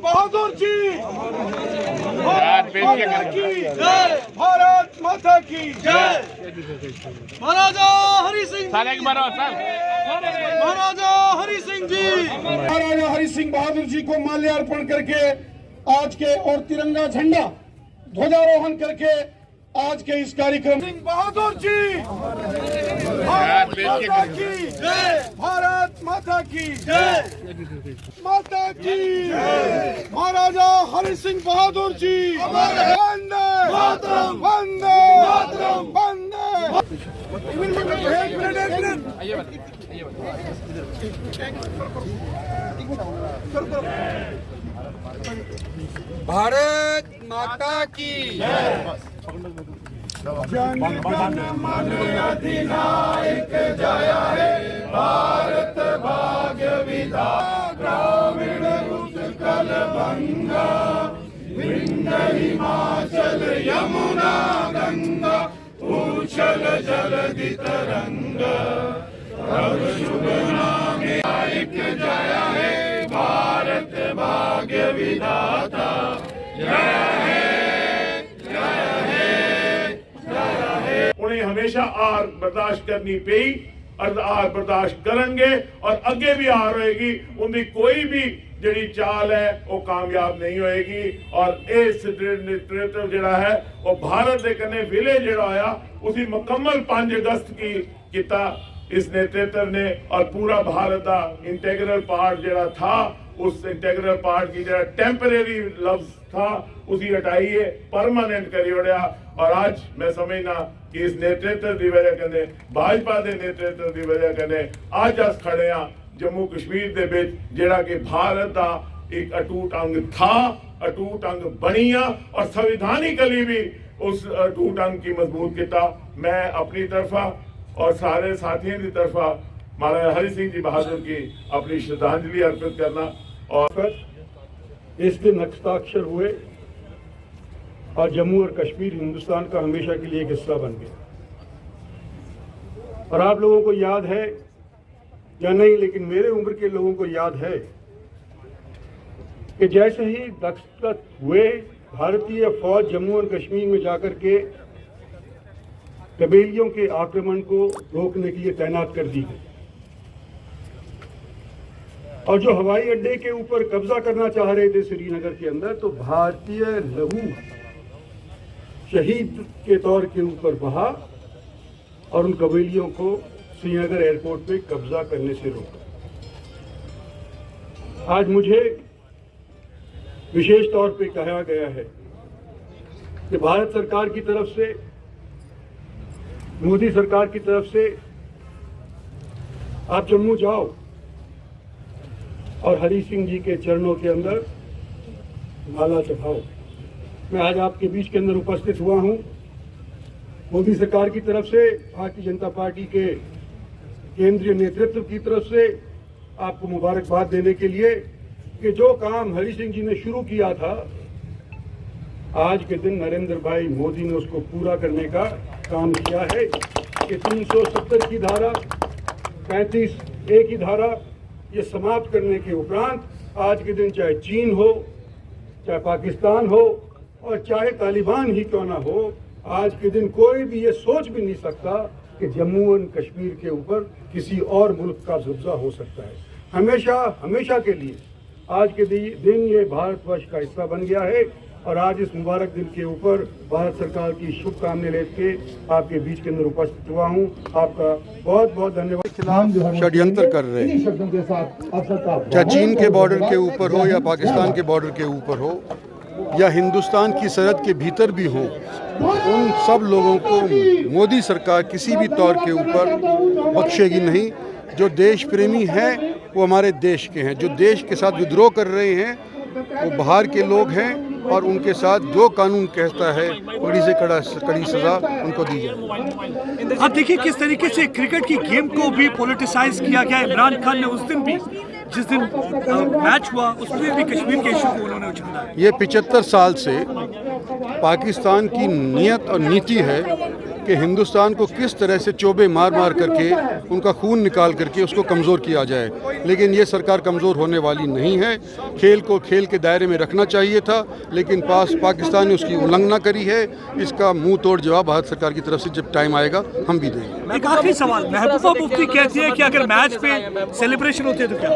बहादुर जी, भारत माता की जय, भारत माता की जय। महाराजा हरि सिंह, महाराजा हरि सिंह जी, महाराजा हरि सिंह बहादुर जी को माल्यार्पण करके आज के और तिरंगा झंडा ध्वजारोहण करके आज के इस कार्यक्रम सिंह बहादुर जी, भारत माता की जय, भारत माता की जय, माता की जय। महाराजा हरि सिंह बहादुर जी, वंदे मातरम, वंदे मातरम, वंदे। एक मिनट भारत माता की जन गण मन अधिनायक जया हे, भारत भाग्य विधाता, द्राविड़ उत्कल बंगा, विंध्य हिमाचल यमुना गंगा, उछल जलधि तरंगा, तब शुभ नाम नायक जया हे, भारत भाग्य विधाता, जय हे, जय हे, जय हे। उन्हें हमेशा आर बर्दाश्त करनी पई, आर बर्दाश्त करेंगे और अगे भी आर होएगी। उनकी कोई भी जी चाल है वो कामयाब नहीं होएगी। और इस नेतृत्व जड़ा है वो भारत के कने विले जड़ा होया उसी मुकम्मल 5 अगस्त की किता इस नेतृत्व ने। और पूरा भारत का इंटेग्रल पार्ट जड़ा था, उस इंटेग्रल पार्ट की जरा टेम्परेरी लफ्ज था उसी हटाइए, परमानेंट करी ओढ़िया। और आज मैं समझना कि इस नेतृत्व की वजह कने, भाजपा के नेतृत्व की वजह कने आज अस खड़े हाँ जम्मू कश्मीर के विच जिहड़ा कि भारत का एक अटूट अंग था, अटूट अंग बनिया और संविधानिकली भी उस अटूट अंग की मजबूत किया। मैं अपनी तरफा और सारे साथियों की तरफा महाराजा हरि सिंह जी बहादुर की अपनी श्रद्धांजलि अर्पित करना। और इस दिन हस्ताक्षर हुए और जम्मू और कश्मीर हिंदुस्तान का हमेशा के लिए एक हिस्सा बन गया। और आप लोगों को याद है या नहीं, लेकिन मेरे उम्र के लोगों को याद है कि जैसे ही दस्तखत हुए भारतीय फौज जम्मू और कश्मीर में जाकर के कबीलियों के आक्रमण को रोकने के लिए तैनात कर दी गई। और जो हवाई अड्डे के ऊपर कब्जा करना चाह रहे थे श्रीनगर के अंदर, तो भारतीय लहू शहीद के तौर के ऊपर बहा और उन कबीलियों को श्रीनगर एयरपोर्ट पे कब्जा करने से रोका। आज मुझे विशेष तौर पे कहा गया है कि भारत सरकार की तरफ से, मोदी सरकार की तरफ से आप जम्मू जाओ और हरि सिंह जी के चरणों के अंदर माला चढ़ाओ। मैं आज आपके बीच के अंदर उपस्थित हुआ हूं मोदी सरकार की तरफ से, भारतीय जनता पार्टी के केंद्रीय नेतृत्व की तरफ से आपको मुबारकबाद देने के लिए कि जो काम हरि सिंह जी ने शुरू किया था, आज के दिन नरेंद्र भाई मोदी ने उसको पूरा करने का काम किया है कि 370 की धारा, 35A की धारा ये समाप्त करने के उपरांत आज के दिन चाहे चीन हो, चाहे पाकिस्तान हो और चाहे तालिबान ही क्यों ना हो, आज के दिन कोई भी ये सोच भी नहीं सकता कि जम्मू और कश्मीर के ऊपर किसी और मुल्क का कब्जा हो सकता है। हमेशा हमेशा के लिए आज के दिन ये भारतवर्ष का हिस्सा बन गया है। और आज इस मुबारक दिन के ऊपर भारत सरकार की शुभकामनाएं लेके आपके बीच के अंदर उपस्थित हुआ हूँ। आपका बहुत बहुत धन्यवाद। षड्यंत्र कर रहे हैं, चाहे चीन के बॉर्डर के ऊपर हो या पाकिस्तान के बॉर्डर के ऊपर हो या हिंदुस्तान की सरहद के भीतर भी हो, उन सब लोगों को मोदी सरकार किसी भी तौर के ऊपर बख्शेगी नहीं। जो देश प्रेमी हैं वो हमारे देश के हैं, जो देश के साथ विद्रोह कर रहे हैं वो बाहर के लोग हैं और उनके साथ जो कानून कहता है कड़ी से कड़ी सजा उनको दी जाए। अब देखिए किस तरीके से क्रिकेट की गेम को भी पॉलिटिसाइज किया गया। इमरान खान ने उस दिन भी, जिस दिन मैच हुआ उसमें भी कश्मीर के इशू को उन्होंने उछाला। ये 75 साल से पाकिस्तान की नीयत और नीति है कि हिंदुस्तान को किस तरह से चोबे मार मार करके उनका खून निकाल करके उसको कमज़ोर किया जाए, लेकिन ये सरकार कमज़ोर होने वाली नहीं है। खेल को खेल के दायरे में रखना चाहिए था, लेकिन पाकिस्तान ने उसकी उल्लंघना करी है। इसका मुंह तोड़ जवाब भारत सरकार की तरफ से जब टाइम आएगा हम भी देंगे। एक आखिरी सवाल, महबूबा मुफ्ती कहती है कि अगर मैच पे सेलिब्रेशन होते तो क्या?